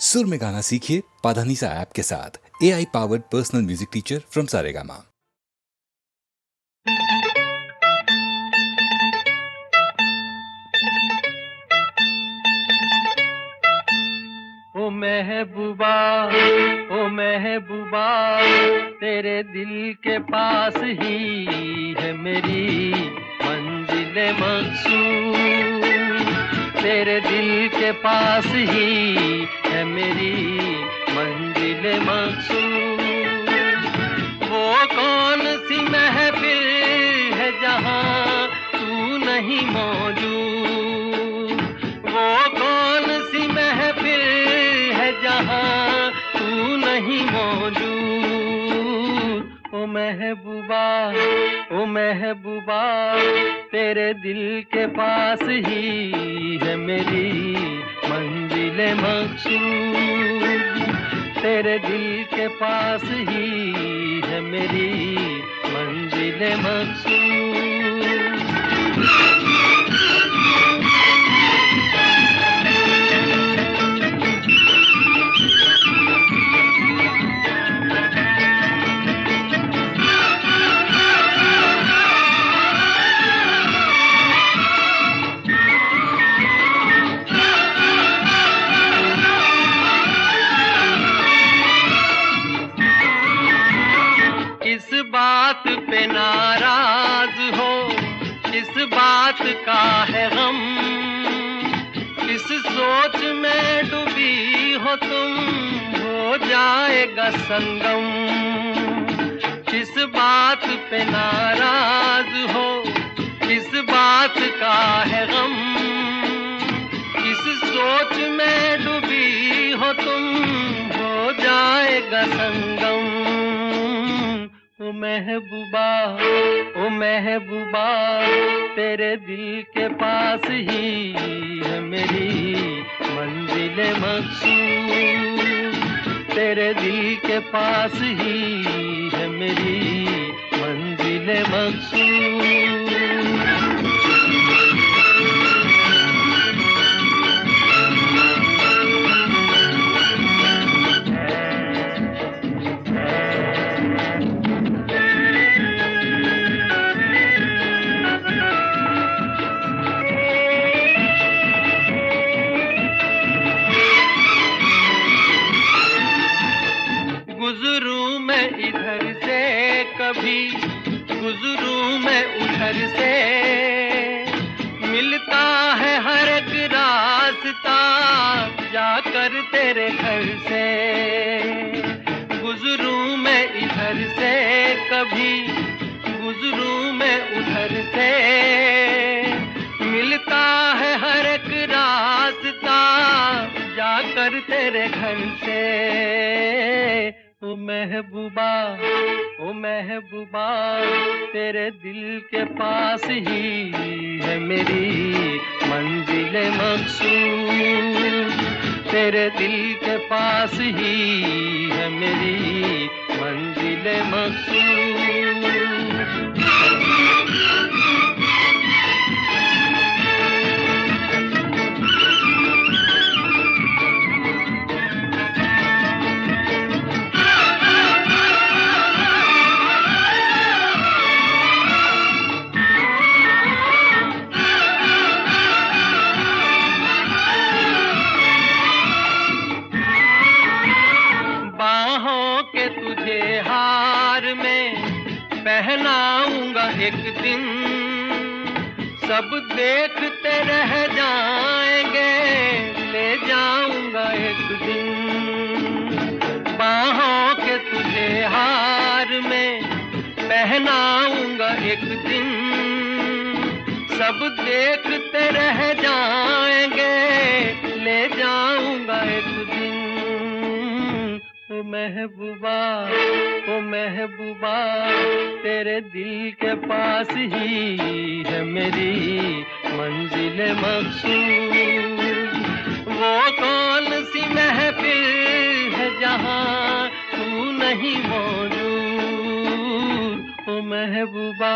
सुर में गाना सीखिए पाधानीसा ऐप के साथ। AI powered personal music teacher from Saregama. ओ महबूबा, ओ महबूबा, तेरे दिल के पास ही है मेरी मंजिल मकसूद। तेरे दिल के पास ही है मेरी मंजिल मकसूद। वो कौन सी महफिल है जहाँ तू नहीं मौजूद। वो कौन सी महफिल है जहाँ तू नहीं मौजूद। ओ महबूबा, ओ महबूबा, तेरे दिल के पास ही है मेरी मंजिल मकसूद। तेरे दिल के पास ही है मेरी मंजिल मकसूद। किस बात पे नाराज हो, किस बात का है गम। किस सोच में डूबी हो तुम, हो जाएगा संगम। किस बात पे नाराज हो, किस बात का है गम। किस सोच में डूबी हो तुम, हो जाएगा संगम। ओ महबूबा, ओ महबूबा, तेरे दिल के पास ही है मेरी मंजिल मकसूद। तेरे दिल के पास ही है मेरी मंजिल मकसूद। गुजरूं मैं इधर से कभी, गुजरूं मैं उधर से, मिलता है हर एक रास्ता जाकर तेरे घर से। गुजरूं मैं इधर से कभी, गुजरूं मैं उधर से, मिलता है हर एक रास्ता जाकर तेरे घर से। ओ महबूबा, ओ महबूबा, तेरे दिल के पास ही है मेरी मंजिल मकसूद। तेरे दिल के पास ही है मेरी मंजिल मकसूद। तुझे हार में पहनाऊंगा एक दिन, सब देखते रह जाएंगे, ले जाऊंगा एक दिन। बाहों के तुझे हार में पहनाऊंगा एक दिन, सब देखते रह जाएंगे, ले जाऊंगा एक दिन। ओ महबूबा, ओ महबूबा, तेरे दिल के पास ही है मेरी मंजिल मकसूद। वो कौन सी महफिल है जहाँ तू नहीं मौजूद। ओ महबूबा,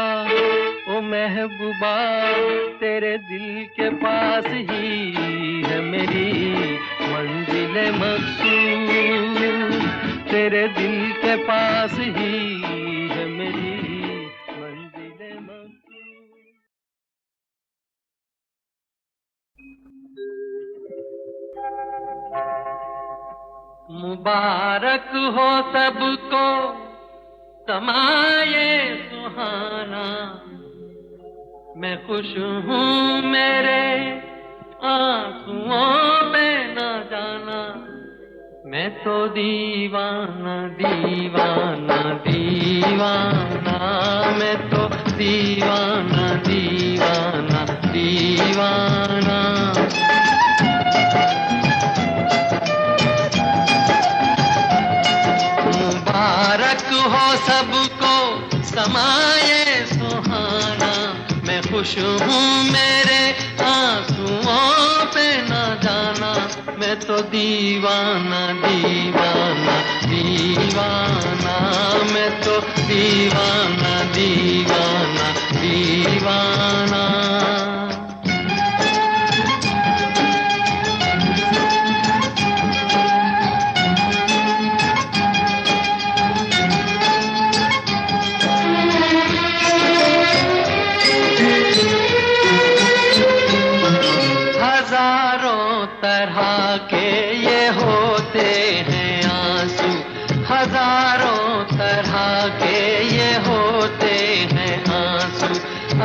ओ महबूबा, तेरे दिल के पास ही है मेरी मंजिल मकसूद, तेरे दिल के पास ही है मेरी मंजिल मकसूद। मुबारक हो सबको समाये सुहाना, मैं खुश हूँ मेरे आंसुओं पे न जाना, मैं तो दीवाना दीवाना दीवाना, मैं तो दीवाना दीवाना दीवाना। मुबारक हो सबको समाये सुहाना, मैं खुश हूँ मेरे आंसुओं पे न जाना, मैं तो दीवाना दीवाना दीवाना, मैं तो दीवाना दीवाना दीवाना। हजारों तरह के ये होते हैं आंसू, हजारों तरह के ये होते हैं आंसू,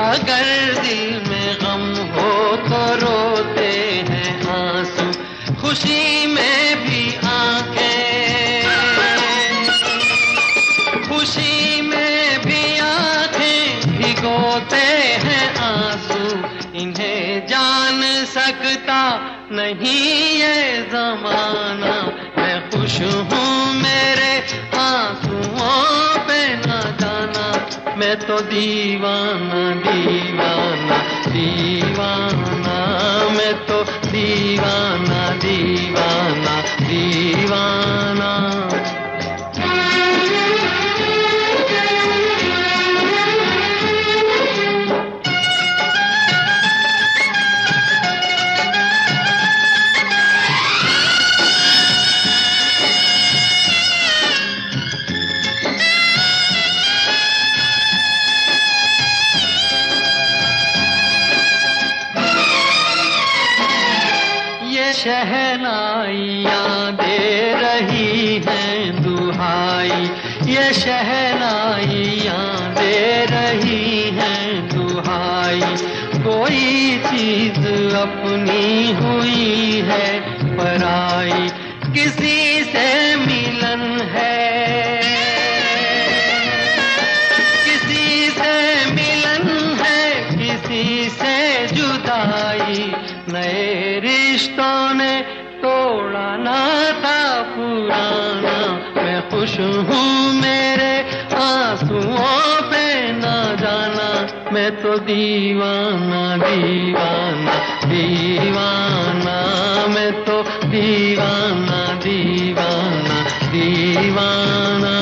अगर दिल में गम हो तो रोते हैं आंसू, खुशी में भी आंखें, खुशी में भी आंखें भिगोते हैं आंसू, इन्हें जान सकता नहीं ये जमाना, मैं खुश हूँ मेरे आंसुओं पे न जाना, मैं तो दीवाना दीवाना दीवाना, मैं तो दीवाना दीवाना दीवाना। शहनाइयाँ दे रही हैं दुहाई, ये शहनाइयाँ दे रही हैं दुहाई, कोई चीज अपनी हुई है पराई, किसी से मिलन है, किसी से मिलन है, किसी से जुदाई, नए रिश्तों ने तोड़ा नाता पुराना, मैं खुश हूँ मेरे आंसुओं पे न जाना, मैं तो दीवाना दीवाना दीवाना, मैं तो दीवाना दीवाना दीवाना।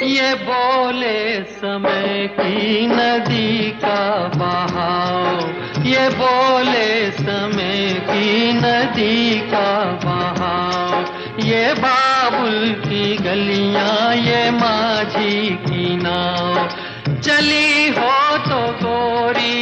ये बोले समय की नदी का बहाव, ये बोले समय की नदी का बहाव, ये बाबुल की गलियां, ये माझी की नाव, चली हो तो गोरी,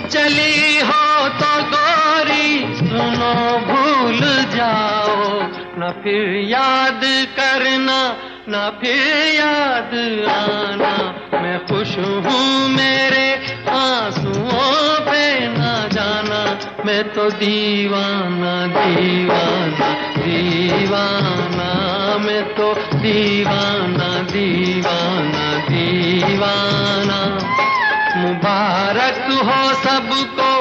चली हो तो गोरी, सुनो भूल जाओ, न फिर याद करना, न फिर याद आना, मैं खुश हूँ मेरे आंसुओं पे न जाना, मैं तो दीवाना दीवाना दीवाना, मैं तो दीवाना दीवाना दीवाना। मुबारक हो सबको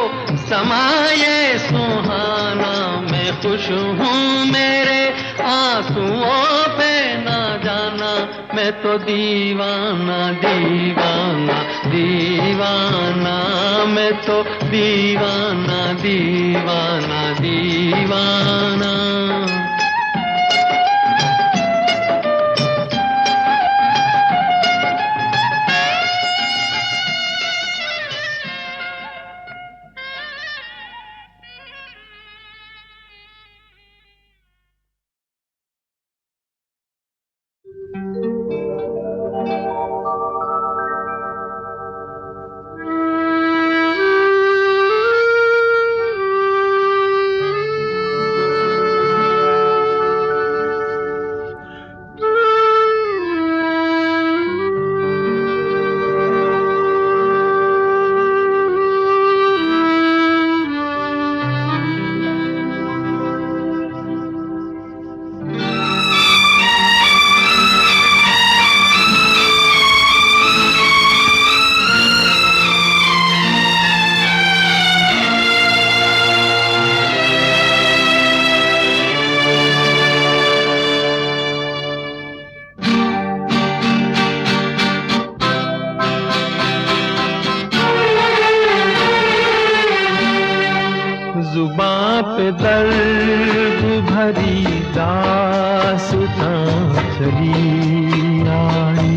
समाये सुहाना, मैं मैं खुश हूँ मेरे आंसुओं पे ना जाना, मैं तो दीवाना दीवाना दीवाना, मैं तो दीवाना दीवाना दीवाना। जुबां पे दर्द भरी दास्तां चली आई,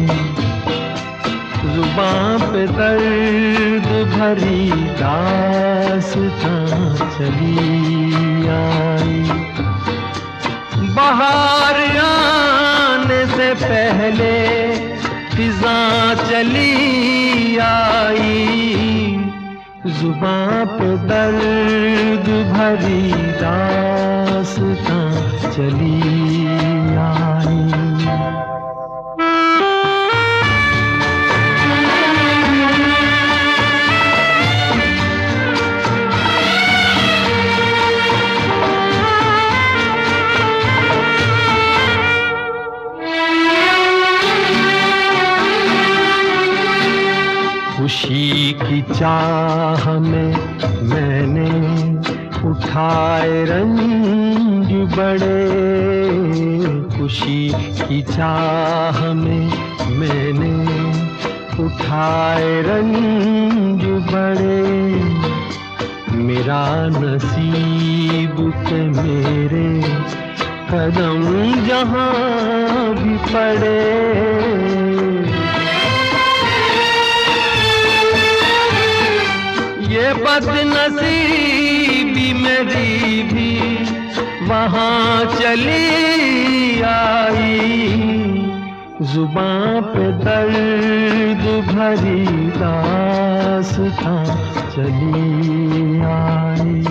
जुबां पे दर्द भरी दास्तां चली आई। बाहर आने से पहले फिजां चली आई, जुबां पे दर्द भरी दास्तां चली आई। खुशी की चाह में मैंने उठाए रंग बड़े, खुशी की चाह में मैंने उठाए रंग बड़े। मेरा नसीब के मेरे कदम जहाँ भी पड़े, ये बदनसीबी मेरी भी वहाँ चली आई। जुबां पे दर्द भरी दास्तां चली आई।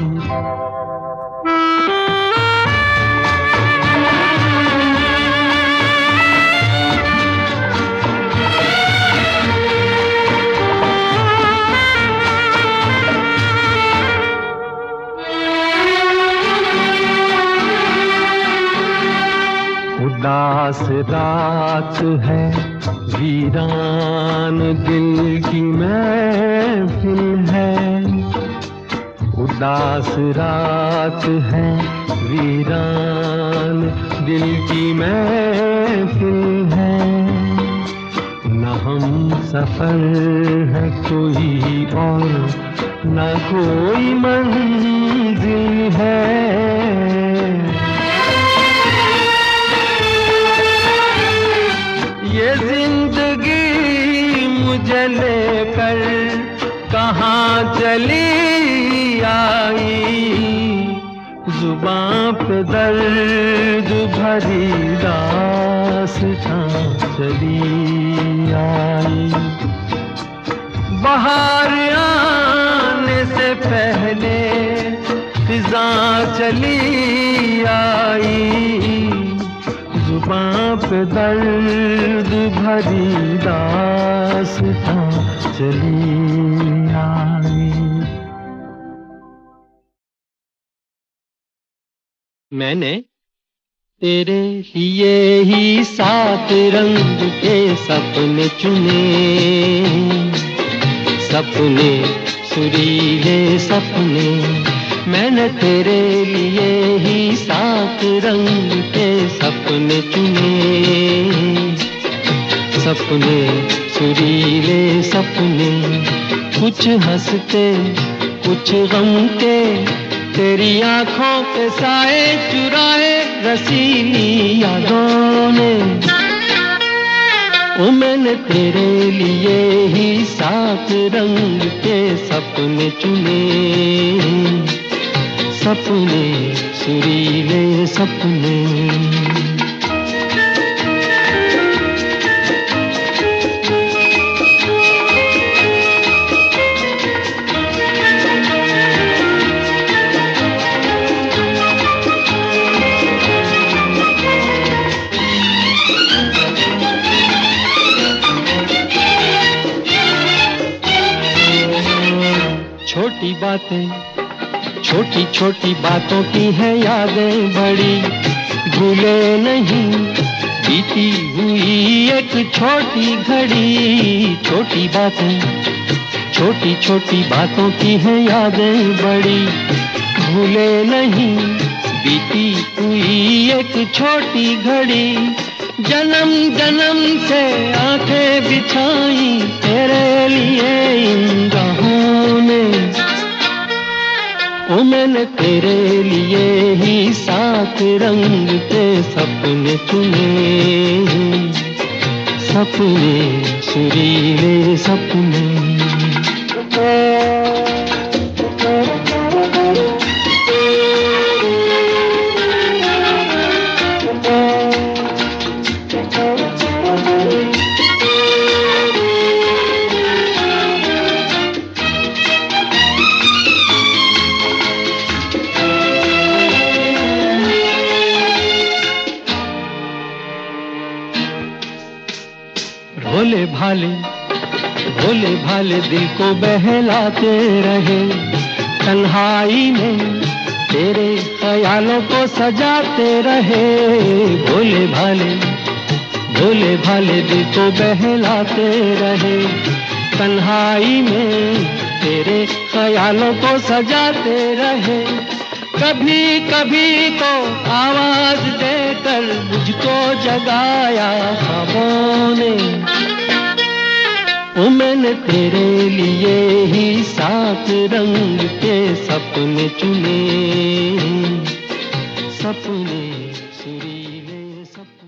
उदास रात है, वीरान दिल की महफिल है। उदास रात है, वीरान दिल की महफिल है। न हम सफर है कोई और न कोई मंजिल है। ये जिंदगी मुझे लेकर कहाँ चली आई। जुबां पे दर्द भरी दास्तां चली आई। बाहर आने से पहले फिजां चली आई। जुबां पे दर्द भरी दास्तां चली आई। मैंने तेरे लिए ही 7 रंग के सपने चुने, सपने सुरीले सपने, मैंने तेरे लिए ही 7 रंग के सपने चुने, सपने सुरीले सपने, कुछ हंसते कुछ गम के, तेरी आंखों के साए चुराए रसीली यादों ने। ओ मैंने तेरे लिए ही 7 रंग के सपने चुने, सपने सुरीले सपने। छोटी बातें, छोटी छोटी बातों की है यादें बड़ी, भूले नहीं बीती हुई एक छोटी घड़ी। छोटी बातें, छोटी छोटी बातों की है यादें बड़ी, भूले नहीं बीती हुई एक छोटी घड़ी। जन्म जन्म से आंखें बिछाई तेरे लिए इन राहों ने। ओ मैंने तेरे लिए ही 7 रंग के सपने चुने, सपने सुरीले सपने। भोले भाले, भोले भाले दिल को बहलाते रहे, तन्हाई में तेरे ख्यालों को सजाते रहे। भोले भाले, भोले भाले दिल को बहलाते रहे, तन्हाई में तेरे ख्यालों को सजाते रहे। कभी कभी तो आवाज देकर मुझको जगाया ख्वाबों ने। ओ मैंने तेरे लिए ही 7 रंग के सपने चुने, सपने सुरीले सपने।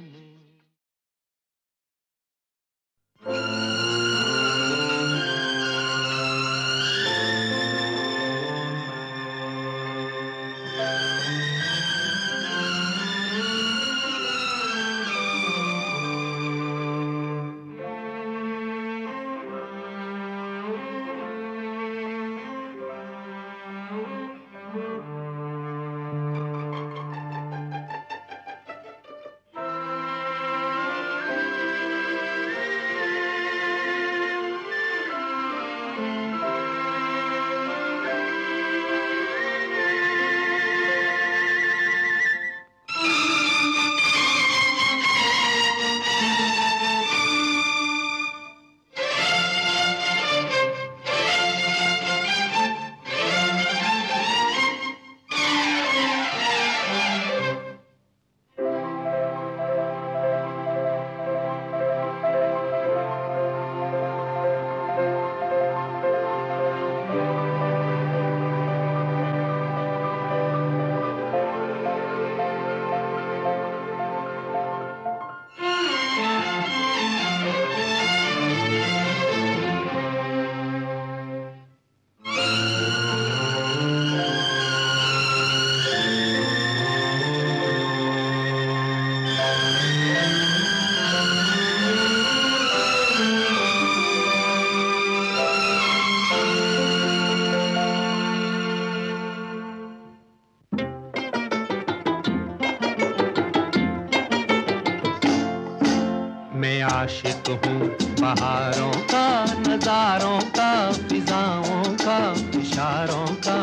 आशिक हूँ बहारों का, नजारों का, फिजाओं का, इशारों का।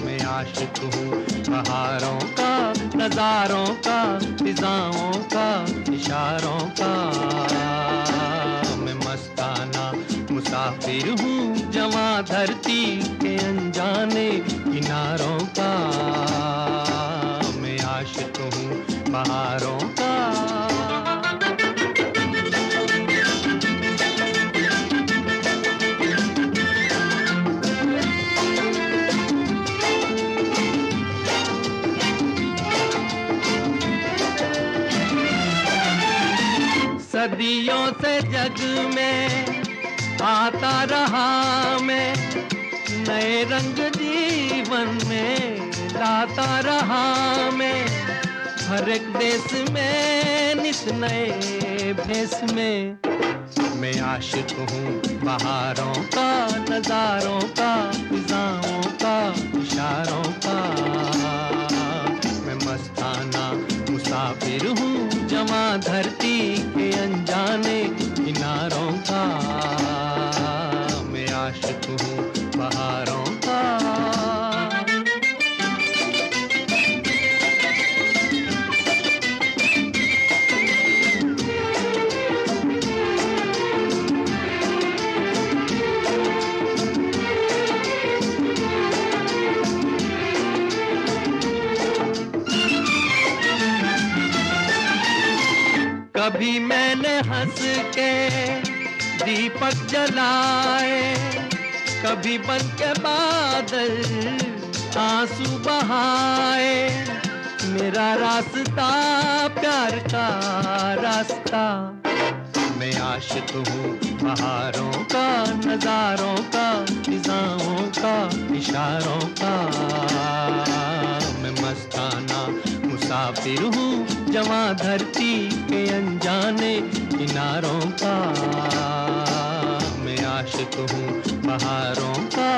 मैं आशिक हूँ बहारों का, नजारों का, फिजाओं का, इशारों का। मैं मस्ताना मुसाफिर हूँ जवां धरती के अनजाने सदियों से जग में आता रहा मैं, नए रंग जीवन में लाता रहा मैं, हर एक देश में नित नए भेष में। मैं आशिक हूँ बहारों का, नजारों का, फिजाओं का, इशारों का। मैं मस्ताना मुसाफिर हूँ जवां धरती के अनजाने किनारों का। मैं आशिक हूँ बहारों का। कभी मैंने हंस के दीपक जलाए, कभी बन के बादल आंसू बहाए। मेरा रास्ता प्यार का रास्ता। मैं आशिक हूँ बहारों का, नजारों का, फिजाओं का, इशारों का। मैं मस्ताना मुसाफिर हूँ जवां धरती के अनजाने किनारों का। मैं आशिक हूँ बहारों का।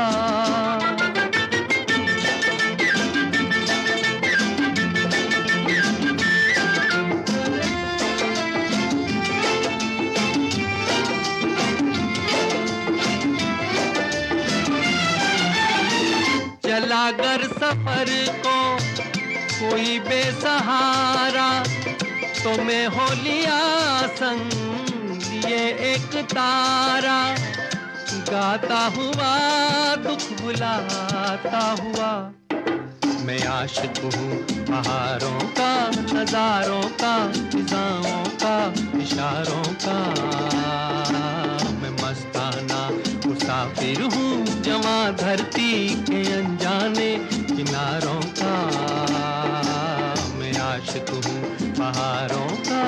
चला अगर सफर को कोई बेसहारा, तो मैं हो लिया संग लिए एक तारा। गाता हुआ दुख बुलाता हुआ। मैं आशिक हूँ बहारों का, नजारों का, फिजाओं का, इशारों का। मैं मस्ताना मुसाफिर हूँ जवां धरती के अनजाने किनारों का। मैं आशिक हूँ बहारों का।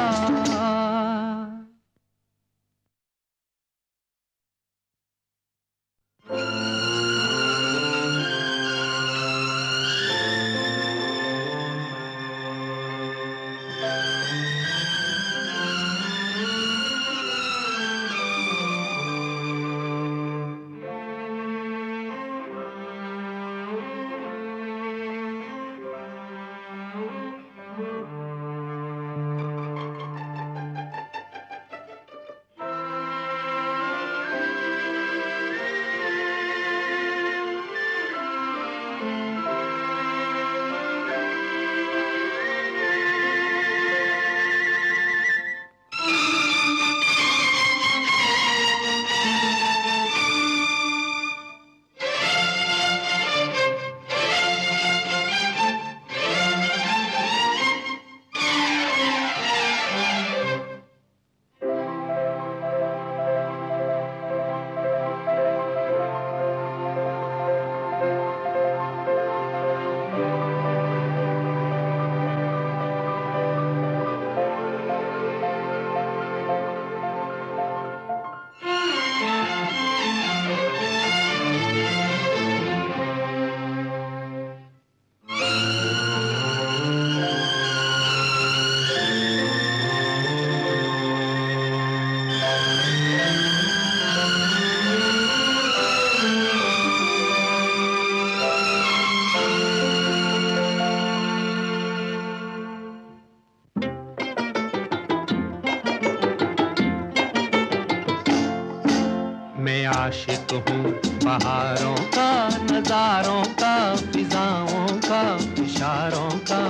आशिक हूँ बहारों का, नजारों का, फिजाओं का, इशारों का।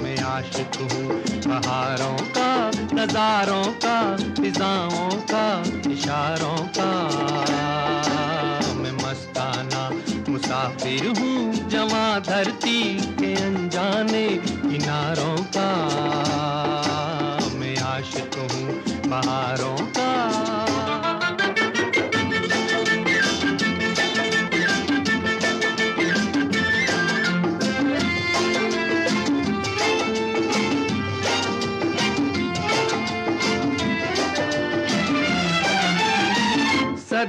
मैं आशिक हूँ बहारों का, नजारों का, फिजाओं का, इशारों का। मैं मस्ताना मुसाफिर हूँ जवां धरती के अनजाने किनारों का। मैं आशिक हूँ बहारों का।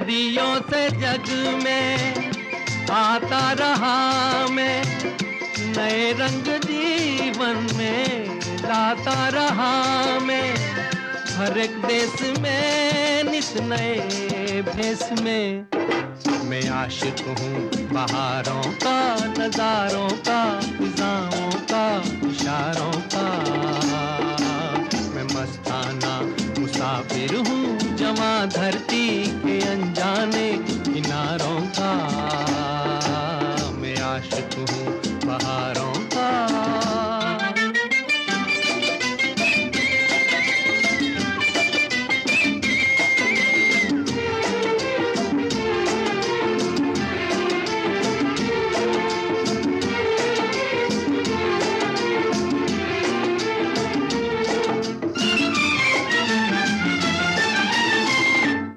सदियों से जग में आता रहा मैं, नए रंग जीवन में लाता रहा मैं, हर एक देश में नित नए भेष में। मैं आशिक हूँ बहारों का, नजारों का, फिजाओं का, इशारों का। मैं मस्ताना मुसाफिर हूँ जवां धरती के अनजाने किनारों का। मैं आशिक हूँ बहारों का।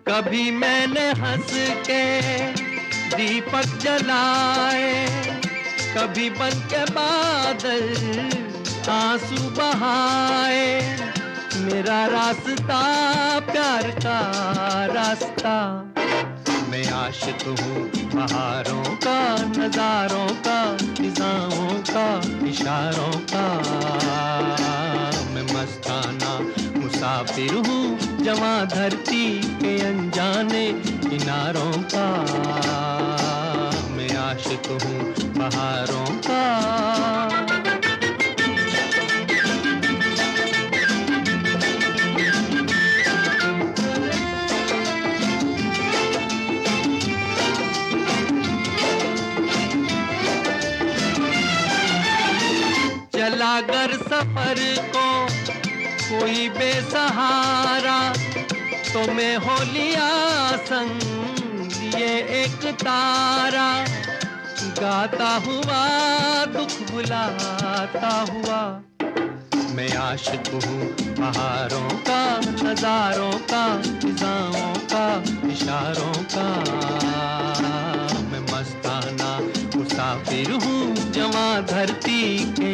कभी मैंने हंस के दीपक जलाए, कभी बन के बादल आंसू बहाए। मेरा रास्ता प्यार का रास्ता। मैं आशिक हूँ बहारों का, नजारों का, फिजाओं का, इशारों का। मैं मस्ताना मुसाफिर हूँ जवां धरती के अनजाने किनारों का। मैं आशिक हूँ बहारों का। चला कर सफर को कोई बेसहारा, तो मैं हो लिया संग लिए एक तारा। गाता हुआ दुख भुलाता हुआ। मैं आशिक हूँ बहारों का, नजारों का, फिजाओं का, इशारों का। मैं मस्ताना मुसाफिर हूँ जवां धरती के